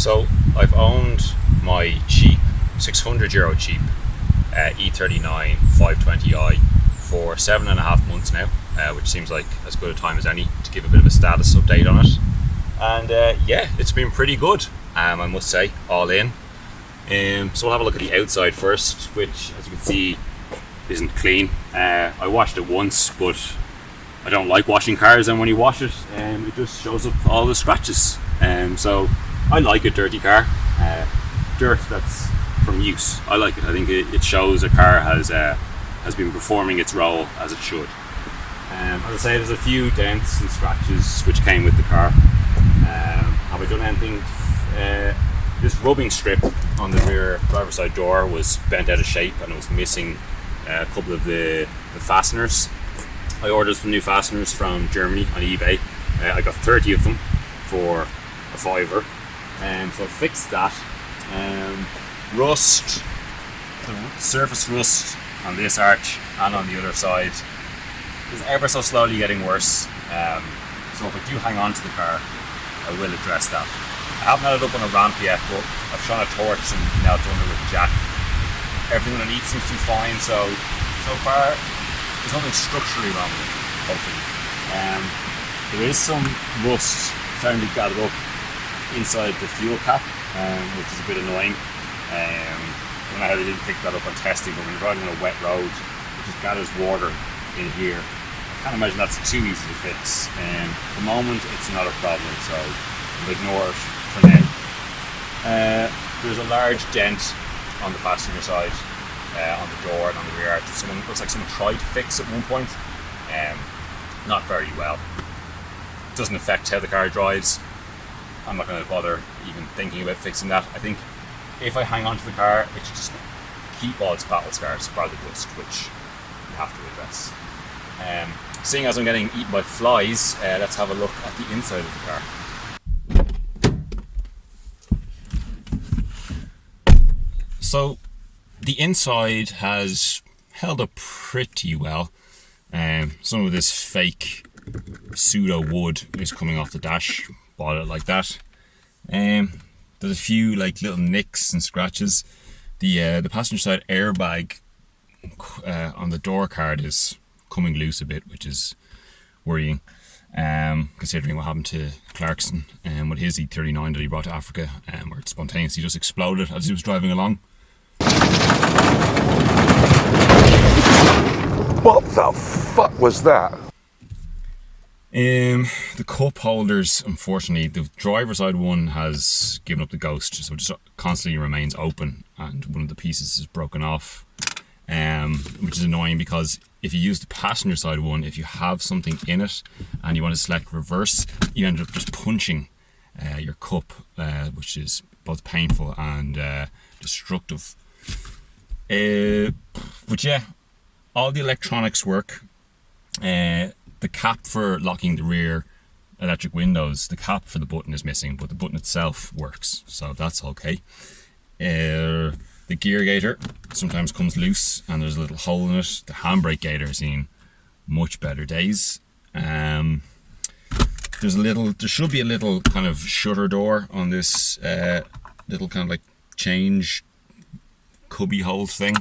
So I've owned my cheap, €600 cheap E39 520i for 7.5 months now, which seems like as good a time as any to give a bit of a status update on it. And yeah, it's been pretty good, I must say, all in. So we'll have a look at the outside first, which, as you can see, isn't clean. I washed it once, but I don't like washing cars, and when you wash it, it just shows up all the scratches. So I like a dirty car, dirt that's from use. I like it. I think it shows a car has been performing its role as it should. As I say, there's a few dents and scratches which came with the car. Have I done anything? This rubbing strip on the rear driver's side door was bent out of shape, and it was missing a couple of the fasteners. I ordered some new fasteners from Germany on eBay. I got 30 of them for a fiver, so I fixed that. Rust, the surface rust on this arch and on the other side is ever so slowly getting worse. So if I do hang on to the car, I will address that. I haven't had it up on a ramp yet, but I've shone a torch and now done it with a jack. Everything underneath seems to be fine, so far there's nothing structurally wrong with it, hopefully. There is some rust starting to gather up inside the fuel cap, which is a bit annoying. I don't know how they didn't pick that up on testing, but when you're driving on a wet road, it just gathers water in here. I can't imagine that's too easy to fix. At the moment, it's not a problem, so I'll ignore it for now. There's a large dent on the passenger side, on the door and on the rear arch. Looks like someone tried to fix at one point. Not very well. It doesn't affect how the car drives. I'm not going to bother even thinking about fixing that. I think if I hang on to the car, it should just keep all its battle scars, bar the dust, which you have to address. Seeing as I'm getting eaten by flies, let's have a look at the inside of the car. So the inside has held up pretty well. Some of this fake pseudo wood is coming off the dash. Bought it like that. There's a few like little nicks and scratches. The passenger side airbag on the door card is coming loose a bit, which is worrying. Considering what happened to Clarkson with his E39 that he brought to Africa, where it spontaneously just exploded as he was driving along. What the fuck was that? The cup holders, unfortunately, the driver's side one has given up the ghost, so it just constantly remains open, and one of the pieces is broken off, which is annoying because if you use the passenger side one, if you have something in it and you want to select reverse, you end up just punching your cup, which is both painful and destructive. But yeah, all the electronics work. The cap for locking the rear electric windows, the cap for the button is missing, but the button itself works, so that's okay. The gear gator sometimes comes loose and there's a little hole in it. The handbrake gator has seen much better days. There should be a little kind of shutter door on this little kind of like change cubby hole thing.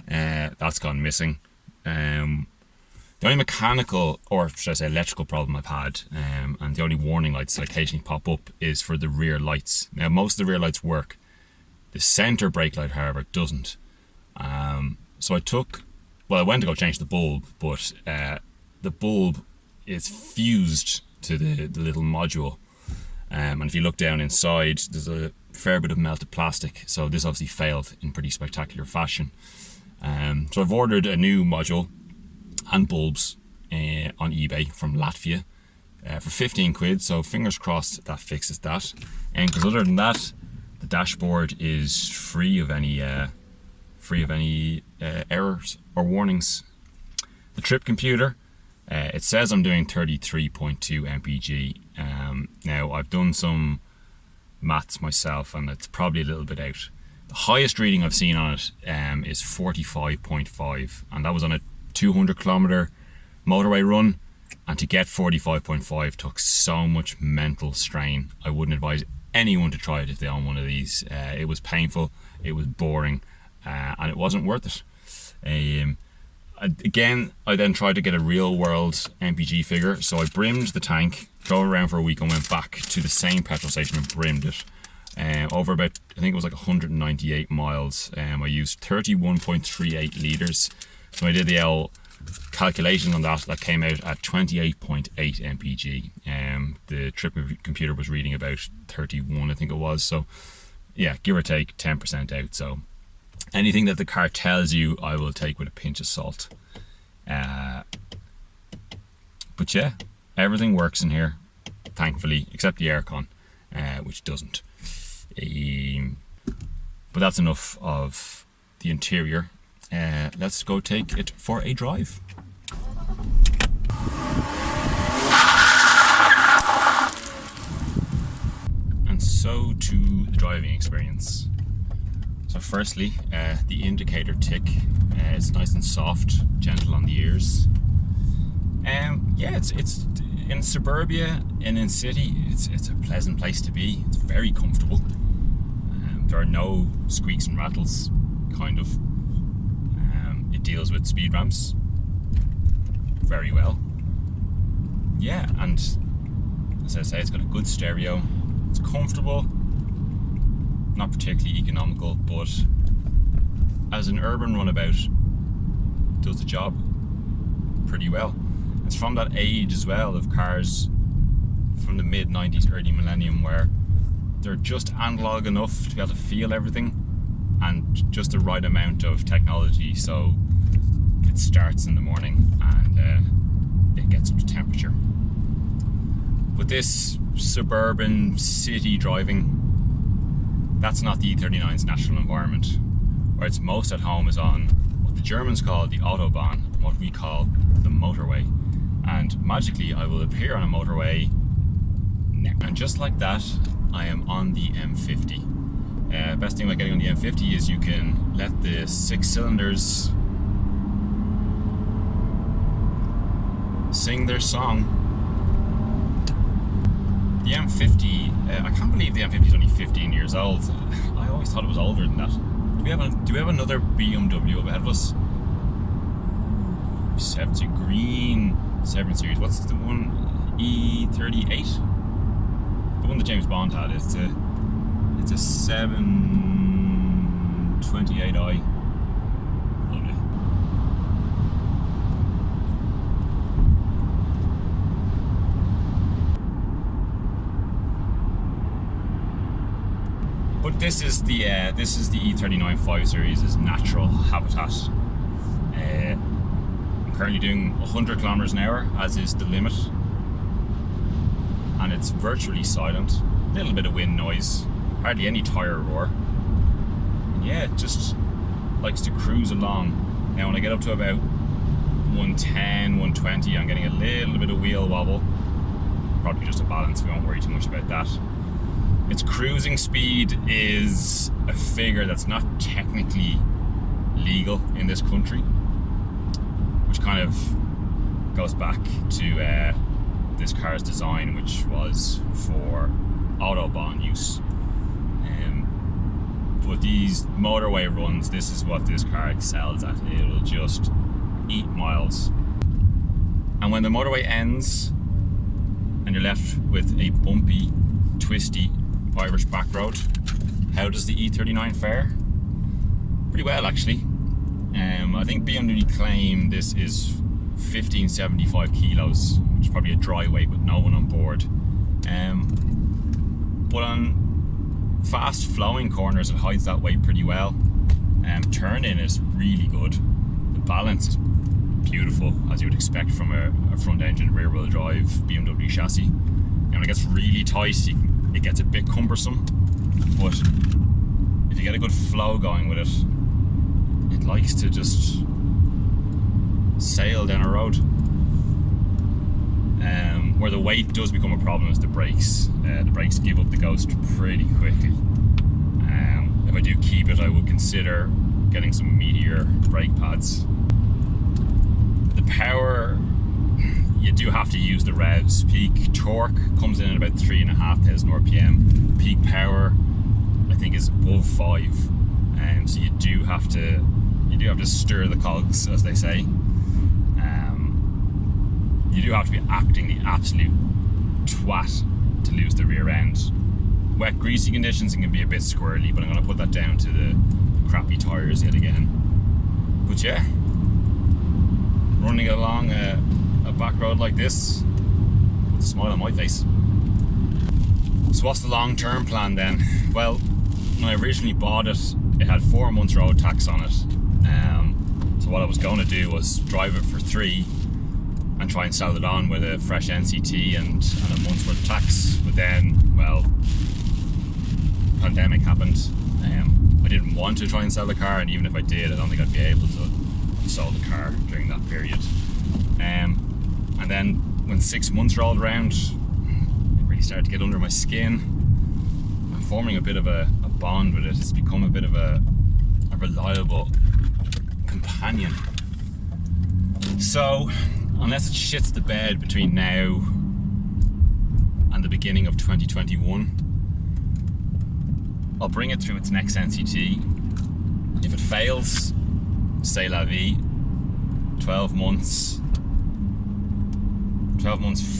That's gone missing. The only mechanical, or should I say electrical problem I've had, and the only warning lights that occasionally pop up, is for the rear lights. Now most of the rear lights work. The centre brake light, however, doesn't. So I went to go change the bulb, but the bulb is fused to the little module. And if you look down inside, there's a fair bit of melted plastic, so this obviously failed in pretty spectacular fashion. So I've ordered a new module and bulbs on eBay from Latvia for 15 quid, so fingers crossed that fixes that. And because other than that, the dashboard is free of any errors or warnings. The trip computer, it says I'm doing 33.2 mpg. Now I've done some maths myself and it's probably a little bit out. The highest reading I've seen on it is 45.5, and that was on a 200 kilometer motorway run, and to get 45.5 took so much mental strain. I wouldn't advise anyone to try it if they own one of these. It was painful, it was boring, and it wasn't worth it. Again, I then tried to get a real world MPG figure, so I brimmed the tank, drove around for a week and went back to the same petrol station and brimmed it. Over about, I think it was like 198 miles. I used 31.38 litres. So I did the calculation on that came out at 28.8 mpg. The trip computer was reading about 31, I think it was. So yeah, give or take 10% out. So anything that the car tells you, I will take with a pinch of salt. But yeah, everything works in here, thankfully, except the aircon, which doesn't. But that's enough of the interior. Let's go take it for a drive. And so to the driving experience. So firstly, the indicator tick. It's nice and soft, gentle on the ears. Yeah, it's in suburbia and in city. It's a pleasant place to be. It's very comfortable. There are no squeaks and rattles, kind of. It deals with speed ramps very well. Yeah, and as I say, it's got a good stereo. It's comfortable, not particularly economical, but as an urban runabout, does the job pretty well. It's from that age as well of cars from the mid 90s, early millennium, where they're just analog enough to be able to feel everything and just the right amount of technology, so it starts in the morning and it gets up to temperature. But this suburban city driving, that's not the E39's natural environment. Where it's most at home is on what the Germans call the Autobahn, what we call the motorway. And magically I will appear on a motorway now. And just like that, I am on the M50. Best thing about getting on the M50 is you can let the 6 cylinders sing their song. The M50, I can't believe the M50 is only 15 years old. I always thought it was older than that. Do we have another BMW up ahead of us? 70 green 7 Series. What's the one? E38? The one that James Bond had. It's a 728i. Lovely. But this is the E39 5 Series' natural habitat. I'm currently doing 100 kilometers an hour, as is the limit, and it's virtually silent. A little bit of wind noise, hardly any tire roar. And yeah, it just likes to cruise along. Now when I get up to about 110, 120, I'm getting a little bit of wheel wobble. Probably just a balance, we won't worry too much about that. Its cruising speed is a figure that's not technically legal in this country, which kind of goes back to this car's design, which was for Autobahn use. But these motorway runs, this is what this car excels at. It'll just eat miles. And when the motorway ends and you're left with a bumpy, twisty Irish back road, how does the E39 fare? Pretty well, actually. I think BMW claim this is 1575 kilos, which is probably a dry weight with no one on board. But on fast flowing corners it hides that weight pretty well. Turn in is really good. The balance is beautiful, as you would expect from a front engine rear wheel drive BMW chassis. And when it gets really tight, it gets a bit cumbersome, but if you get a good flow going with it, it likes to just sail down a road. Where the weight does become a problem is the brakes. The brakes give up the ghost pretty quickly. If I do keep it, I would consider getting some meatier brake pads. The power, you do have to use the revs. Peak torque comes in at about 3,500 RPM. Peak power, I think, is above 5. So you do have to stir the cogs, as they say. You do have to be acting the absolute twat to lose the rear end. Wet, greasy conditions, it can be a bit squirrely, but I'm going to put that down to the crappy tyres yet again. But yeah, running along a back road like this puts a smile on my face. So what's the long-term plan then? Well, when I originally bought it, it had 4 months road tax on it. So what I was going to do was drive it for 3 and try and sell it on with a fresh NCT and a month's worth of tax. But then, well, pandemic happened. I didn't want to try and sell the car, and even if I did, I don't think I'd be able to sell the car during that period. And then when 6 months rolled around, it really started to get under my skin. I'm forming a bit of a bond with it. It's become a bit of a reliable companion. So, unless it shits the bed between now and the beginning of 2021, I'll bring it through its next NCT. If it fails, c'est la vie. 12 months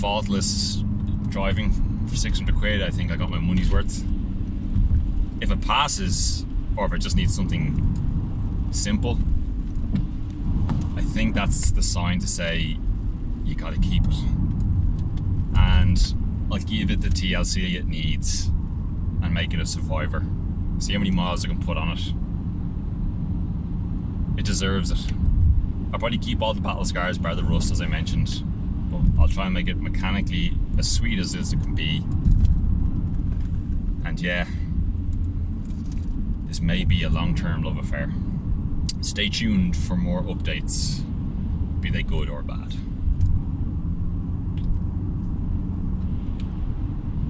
faultless driving for 600 quid, I think I got my money's worth. If it passes, or if it just needs something simple, I think that's the sign to say you gotta keep it. And I'll give it the TLC it needs and make it a survivor. See how many miles I can put on it. It deserves it. I'll probably keep all the battle scars bar the rust, as I mentioned, but I'll try and make it mechanically as sweet as it can be. And yeah, this may be a long-term love affair. Stay tuned for more updates, be they good or bad.